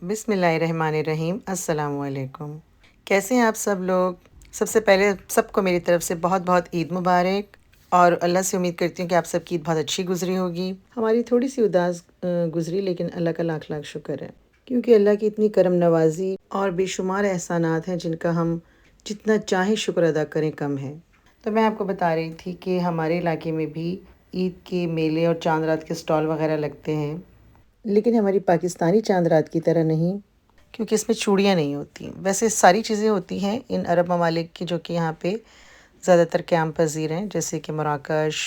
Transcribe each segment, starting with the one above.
बिस्मिल्लाहिर्रहमानिर्रहीम। अस्सलामु अलैकुम। कैसे हैं आप सब लोग? सबसे पहले सबको मेरी तरफ़ से बहुत बहुत ईद मुबारक और अल्लाह से उम्मीद करती हूँ कि आप सबकी ईद बहुत अच्छी गुज़री होगी। हमारी थोड़ी सी उदास गुज़री, लेकिन अल्लाह का लाख लाख शुक्र है, क्योंकि अल्लाह की इतनी करम नवाज़ी और बेशुमार एहसानात हैं जिनका हम जितना चाहें शुक्र अदा करें कम है। तो मैं आपको बता रही थी कि हमारे इलाके में भी ईद के मेले और चांद रात के स्टॉल वग़ैरह लगते हैं, लेकिन हमारी पाकिस्तानी चांद रात की तरह नहीं, क्योंकि इसमें चूड़ियाँ नहीं होती। वैसे सारी चीज़ें होती हैं इन अरब ममालिक की, जो कि यहाँ पे ज़्यादातर क़याम पज़ीर हैं, जैसे कि मराकश,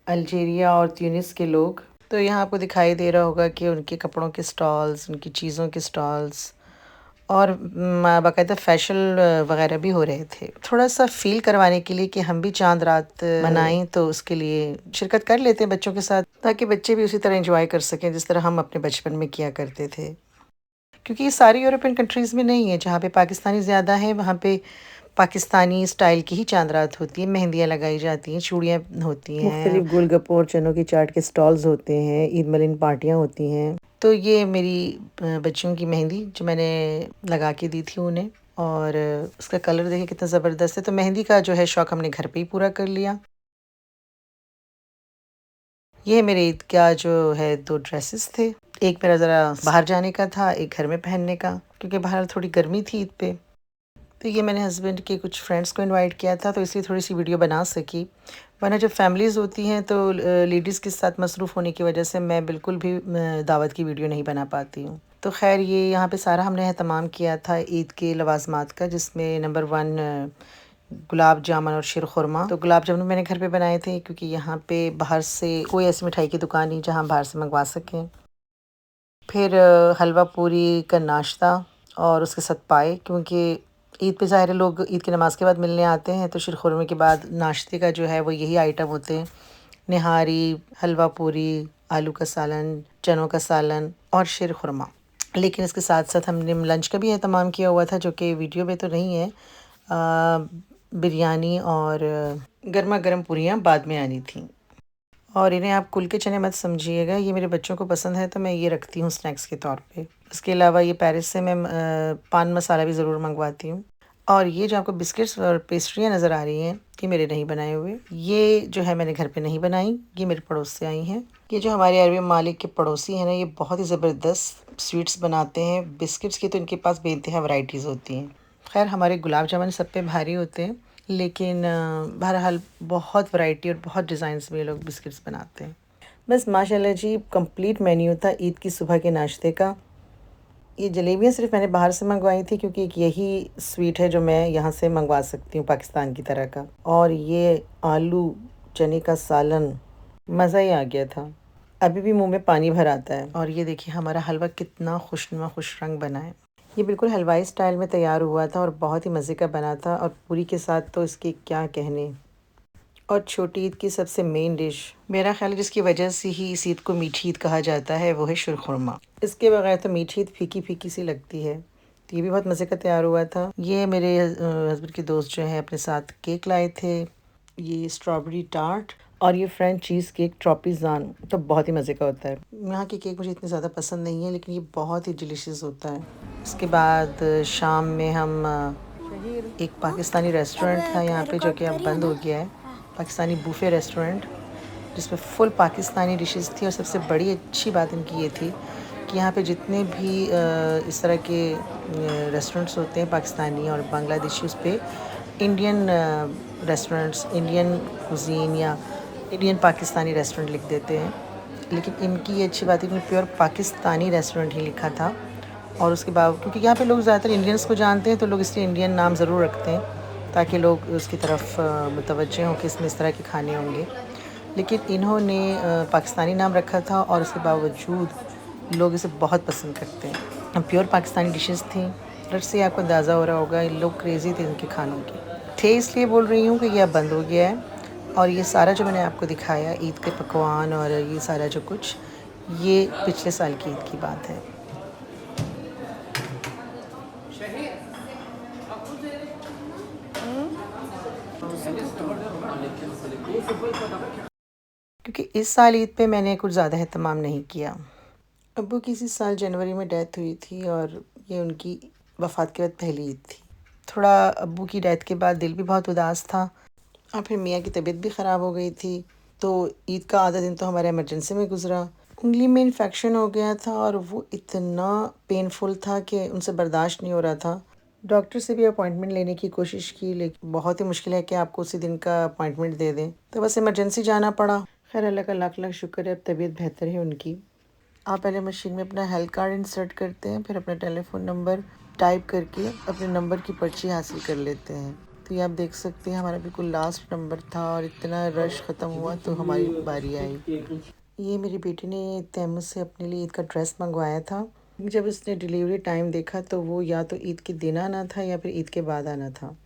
अल्जीरिया और ट्यूनिस के लोग। तो यहाँ आपको दिखाई दे रहा होगा कि उनके कपड़ों के स्टॉल्स, उनकी चीज़ों के स्टॉल्स और बाकायदा फ़ैशन वग़ैरह भी हो रहे थे। थोड़ा-सा फ़ील करवाने के लिए कि हम भी चाँद रात मनाएँ, तो उसके लिए शिरकत कर लेते हैं बच्चों के साथ, ताकि बच्चे भी उसी तरह एंजॉय कर सकें जिस तरह हम अपने बचपन में किया करते थे। क्योंकि ये सारी यूरोपियन कंट्रीज़ में नहीं है, जहाँ पे पाकिस्तानी ज़्यादा हैं वहाँ पे पाकिस्तानी स्टाइल की ही चाँद रात होती है। मेहंदियाँ लगाई जाती हैं, चूड़ियाँ होती हैं, मुख्तलिफ़ गोलगप्पों और चनों की चाट के स्टॉल्स होते हैं, ईद मिलन पार्टियाँ होती हैं। तो ये मेरी बच्चियों की मेहंदी जो मैंने लगा के दी थी उन्हें, और उसका कलर देखिए कितना ज़बरदस्त है। तो मेहंदी का जो है शौक़ हमने घर पे ही पूरा कर लिया। ये मेरे ईद का जो है 2 ड्रेसेस थे। एक मेरा ज़रा बाहर जाने का था, एक घर में पहनने का, क्योंकि बाहर थोड़ी गर्मी थी ईद पे। तो ये मैंने हस्बैंड के कुछ फ्रेंड्स को इनवाइट किया था, तो इसलिए थोड़ी-सी वीडियो बना सकी। वरना जब फैमिलीज़ होती हैं तो लेडीज़ के साथ मसरूफ़ होने की वजह से मैं बिल्कुल भी दावत की वीडियो नहीं बना पाती हूँ। तो ख़ैर ये यहाँ पे सारा हमने एहतमाम किया था ईद के लवाज़मात का, जिसमें नंबर 1 गुलाब जामुन और शीरखुरमा। तो गुलाब जामुन मैंने घर पे बनाए थे, क्योंकि यहाँ पे बाहर से कोई ऐसी मिठाई की दुकान नहीं जहाँ हम बाहर से मंगवा सकें। फिर हलवा पूरी का नाश्ता और उसके साथ पाए, क्योंकि ईद पे ज़ाहिर है लोग ईद की नमाज़ के बाद मिलने आते हैं, तो शीरखुरमे के बाद नाश्ते का जो है वो यही आइटम होते हैं, निहारी, हलवा पूरी, आलू का सालन, चनों का सालन और शीरखुरमा। लेकिन इसके साथ-साथ हमने लंच का भी एहतमाम किया हुआ था, जो कि वीडियो में तो नहीं है। बिरयानी और गरमा-गरम पूरियाँ बाद में आनी थीं। और इन्हें आप कुल के चने मत समझिएगा, ये मेरे बच्चों को पसंद है तो मैं ये रखती हूँ स्नैक्स के तौर पे। इसके अलावा ये पेरिस से मैं पान मसाला भी ज़रूर मंगवाती हूँ। और ये जो आपको बिस्किट्स और पेस्ट्रियाँ नज़र आ रही हैं, ये मेरे नहीं बनाए हुए। ये जो है मैंने घर पे नहीं बनाई, ये मेरे पड़ोस से आई हैं। ये जो हमारे अरबी ममालिक के पड़ोसी हैं ना, ये बहुत ही ज़बरदस्त स्वीट्स बनाते हैं। बिस्किट्स की तो इनके पास बेइंतहा वैराइटीज़ होती हैं। ख़ैर हमारे गुलाब जामुन सब पे भारी होते हैं, लेकिन बहरहाल बहुत वैरायटी और बहुत डिज़ाइंस में ये लोग बिस्किट्स बनाते हैं। बस माशाल्लाह जी, कंप्लीट मेन्यू था ईद की सुबह के नाश्ते का। ये जलेबियाँ सिर्फ मैंने बाहर से मंगवाई थी, क्योंकि एक यही स्वीट है जो मैं यहाँ से मंगवा सकती हूँ पाकिस्तान की तरह का। और ये आलू चने का सालन, मज़ा ही आ गया था। अभी भी मुँह में पानी भर आता है। और ये देखिए हमारा हलवा कितना खुशनुमा खुश रंग बना है। ये बिल्कुल हलवाई स्टाइल में तैयार हुआ था और बहुत ही मज़े का बना था, और पूरी के साथ तो इसके क्या कहने। और छोटी ईद की सबसे मेन डिश, मेरा ख़्याल है जिसकी वजह से ही इस ईद को मीठी ईद कहा जाता है, वो है शीरखुरमा। इसके बगैर तो मीठी ईद फीकी-फीकी सी लगती है। तो ये भी बहुत मज़े का तैयार हुआ था। ये मेरे हस्बैंड के दोस्त जो हैं अपने साथ केक लाए थे। ये स्ट्रॉबेरी टार्ट और ये फ्रेंच चीज़ केक ट्रॉपिज़ान, तो बहुत ही मज़े का होता है। यहाँ के केक मुझे इतने ज़्यादा पसंद नहीं है, लेकिन ये बहुत ही डिलीशियस होता है। उसके बाद शाम में हम एक पाकिस्तानी रेस्टोरेंट था यहाँ पे, जो कि अब बंद हो गया है, पाकिस्तानी बूफ़े रेस्टोरेंट, जिसमें फुल पाकिस्तानी डिशेस थी। और सबसे बड़ी अच्छी बात इनकी ये थी कि यहाँ पे जितने भी इस तरह के रेस्टोरेंट्स होते हैं पाकिस्तानी और बांग्लादेशी, उस पे इंडियन रेस्टोरेंट्स, इंडियन कुज़ीन या इंडियन पाकिस्तानी रेस्टोरेंट लिख देते हैं। लेकिन इनकी ये अच्छी बात है कि प्योर पाकिस्तानी रेस्टोरेंट ही लिखा था। और उसके बाद क्योंकि यहाँ पे लोग ज़्यादातर इंडियंस को जानते हैं, तो लोग इसलिए इंडियन नाम ज़रूर रखते हैं, ताकि लोग उसकी तरफ मुतवज्जे हों कि इसमें इस तरह के खाने होंगे। लेकिन इन्होंने पाकिस्तानी नाम रखा था, और उसके बावजूद लोग इसे बहुत पसंद करते हैं। प्योर पाकिस्तानी डिशेस थी। रट से आपको अंदाज़ा हो रहा होगा लोग क्रेज़ी थे इनके खानों के। थे इसलिए बोल रही हूँ कि यह अब बंद हो गया है। और ये सारा जो मैंने आपको दिखाया ईद के पकवान और ये सारा जो कुछ, ये पिछले साल की ईद की बात है। क्योंकि इस साल ईद पे मैंने कुछ ज़्यादा एहतमाम नहीं किया। अब्बू की इसी साल जनवरी में डेथ हुई थी और ये उनकी वफ़ात के बाद पहली ईद थी। थोड़ा अब्बू की डेथ के बाद दिल भी बहुत उदास था और फिर मियाँ की तबीयत भी ख़राब हो गई थी। तो ईद का आधा दिन तो हमारा इमरजेंसी में गुज़रा। उंगली में इन्फेक्शन हो गया था और वो इतना पेनफुल था कि उनसे बर्दाश्त नहीं हो रहा था। डॉक्टर से भी अपॉइंटमेंट लेने की कोशिश की, लेकिन बहुत ही मुश्किल है कि आपको उसी दिन का अपॉइंटमेंट दे दें। तो बस इमरजेंसी जाना पड़ा। खैर अल्लाह का लाख लाख शुक्र है, अब तबीयत बेहतर है उनकी। आप पहले मशीन में अपना हेल्थ कार्ड इंसर्ट करते हैं, फिर अपना टेलीफ़ोन नंबर टाइप करके अपने नंबर की पर्ची हासिल कर लेते हैं। तो ये आप देख सकते हैं हमारा बिल्कुल लास्ट नंबर था और इतना रश ख़त्म हुआ तो हमारी बारी आई। ये मेरी बेटी ने तैमूर से अपने लिए ईद का ड्रेस मंगवाया था। जब उसने डिलीवरी टाइम देखा तो वो या तो ईद के दिन आना था या फिर ईद के बाद आना था।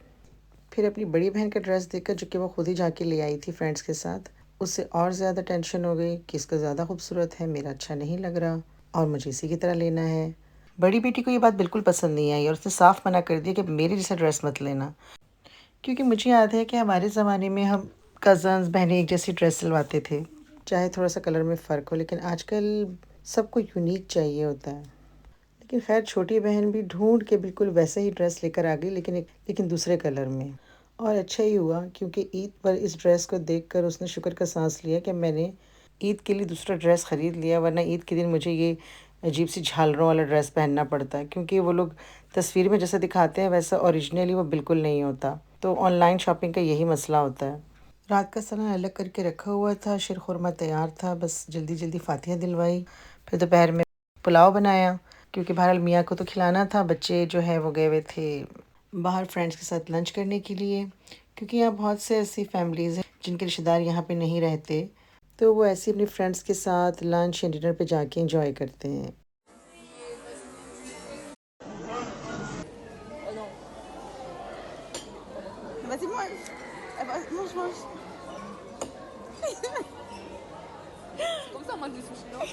फिर अपनी बड़ी बहन का ड्रेस देखकर, जो कि वो खुद ही जाके ले आई थी फ्रेंड्स के साथ, उससे और ज़्यादा टेंशन हो गई कि इसका ज़्यादा खूबसूरत है, मेरा अच्छा नहीं लग रहा और मुझे इसी की तरह लेना है। बड़ी बेटी को ये बात बिल्कुल पसंद नहीं आई और उसने साफ मना कर दिया कि मेरे जैसा ड्रेस मत लेना। क्योंकि मुझे याद है कि हमारे ज़माने में हम कज़न्स बहनें एक जैसी ड्रेस सिलवाते थे, चाहे थोड़ा सा कलर में फ़र्क हो, लेकिन आजकल सबको यूनिक चाहिए होता है। लेकिन खैर छोटी बहन भी ढूंढ के बिल्कुल वैसे ही ड्रेस लेकर आ गई, लेकिन दूसरे कलर में। और अच्छा ही हुआ, क्योंकि ईद पर इस ड्रेस को देखकर उसने शुक्र का सांस लिया कि मैंने ईद के लिए दूसरा ड्रेस ख़रीद लिया, वरना ईद के दिन मुझे ये अजीब सी झालरों वाला ड्रेस पहनना पड़ता है, क्योंकि वो लोग तस्वीर में जैसा दिखाते हैं वैसा ओरिजिनली वो बिल्कुल नहीं होता। तो ऑनलाइन शॉपिंग का यही मसला होता है। रात का खाना अलग करके रखा हुआ था, शीरखुरमा तैयार था, बस जल्दी जल्दी फातिहा दिलवाई। फिर दोपहर में पुलाव बनाया, क्योंकि बहरहाल मियाँ को तो खिलाना था। बच्चे जो है वो गए हुए थे बाहर फ्रेंड्स के साथ लंच करने के लिए, क्योंकि यहाँ बहुत से ऐसी फैमिलीज़ हैं जिनके रिश्तेदार यहाँ पे नहीं रहते, तो वो ऐसे अपने फ्रेंड्स के साथ लंच या डिनर पे जाके एंजॉय करते हैं। Vas-y, mange. Mange, mange. C'est comme ça, moi, des sushis, non?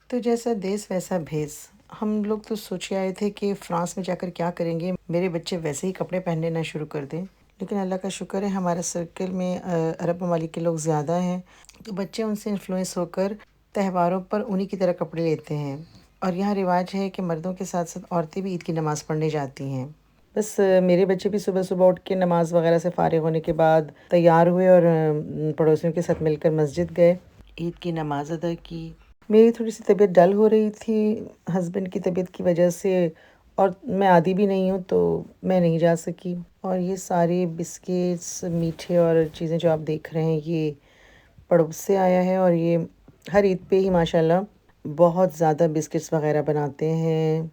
तो जैसा देश वैसा भेस। हम लोग तो सोच के आए थे कि फ्रांस में जाकर क्या करेंगे, मेरे बच्चे वैसे ही कपड़े पहनने ना शुरू कर दें। लेकिन अल्लाह का शुक्र है हमारे सर्कल में अरब ममालिक के लोग ज़्यादा हैं, तो बच्चे उनसे इन्फ्लुएंस होकर त्योहारों पर उन्हीं की तरह कपड़े लेते हैं। और यहाँ रिवाज है कि मर्दों के साथ साथ औरतें भी ईद की नमाज़ पढ़ने जाती हैं। बस मेरे बच्चे भी सुबह सुबह उठ के नमाज़ वगैरह से फ़ारिग होने के बाद तैयार हुए और पड़ोसियों के साथ मिलकर मस्जिद गए, ईद की नमाज़ अदा की। मेरी थोड़ी-सी तबीयत डल हो रही थी हस्बैंड की तबीयत की वजह से, और मैं आदी भी नहीं हूँ तो मैं नहीं जा सकी। और ये सारे बिस्किट्स, मीठे और चीज़ें जो आप देख रहे हैं, ये पड़ोस से आया है और ये हर ईद पे ही माशाल्लाह बहुत ज़्यादा बिस्किट्स वग़ैरह बनाते हैं।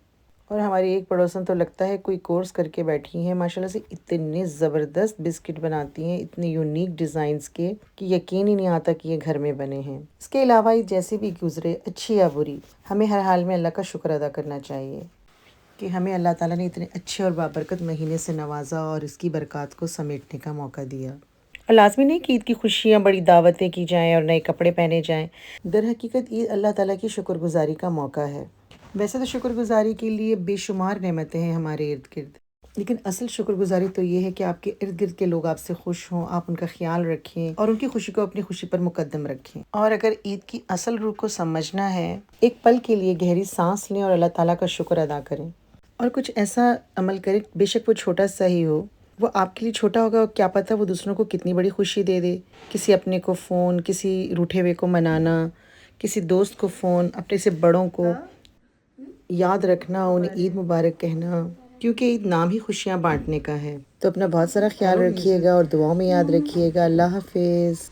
और हमारी एक पड़ोसन तो लगता है कोई कोर्स करके बैठी हैं, माशाल्लाह से इतने ज़बरदस्त बिस्किट बनाती हैं, इतने यूनिक डिज़ाइंस के कि यकीन ही नहीं आता कि ये घर में बने हैं। इसके अलावा ये जैसे भी गुज़रे, अच्छी या बुरी, हमें हर हाल में अल्लाह का शुक्र अदा करना चाहिए कि हमें अल्लाह ताला ने इतने अच्छे और बाबरकत महीने से नवाजा और इसकी बरक़ात को समेटने का मौका दिया। और लाज़मी नहीं कि ईद की खुशियाँ, बड़ी दावतें की जाएँ और नए कपड़े पहने जाएँ। दर हकीकत ईद अल्लाह ताला की शुक्रगुज़ारी का मौका है। वैसे तो शुक्रगुज़ारी के लिए बेशुमार नेमतें हैं हमारे इर्द-गिर्द, लेकिन असल शुक्रगुज़ारी तो ये है कि आपके इर्द-गिर्द के लोग आपसे खुश हों, आप उनका ख़्याल रखें और उनकी खुशी को अपनी खुशी पर मुक़द्दम रखें। और अगर ईद की असल रूह को समझना है, एक पल के लिए गहरी साँस लें और अल्लाह ताला का शुक्र अदा करें। और कुछ ऐसा अमल करें, बेशक वो छोटा-सा ही हो, वो आपके लिए छोटा होगा, क्या पता वो दूसरों को कितनी बड़ी खुशी दे दे। किसी अपने को फ़ोन, किसी रूठे हुए को मनाना, किसी दोस्त को फ़ोन, अपने से बड़ों को याद रखना, उन्हें ईद मुबारक कहना, क्योंकि ईद नाम ही खुशियाँ बाँटने का है। तो अपना बहुत सारा ख़्याल रखिएगा और दुआओं में याद रखिएगा। अल्लाह हाफ़िज़।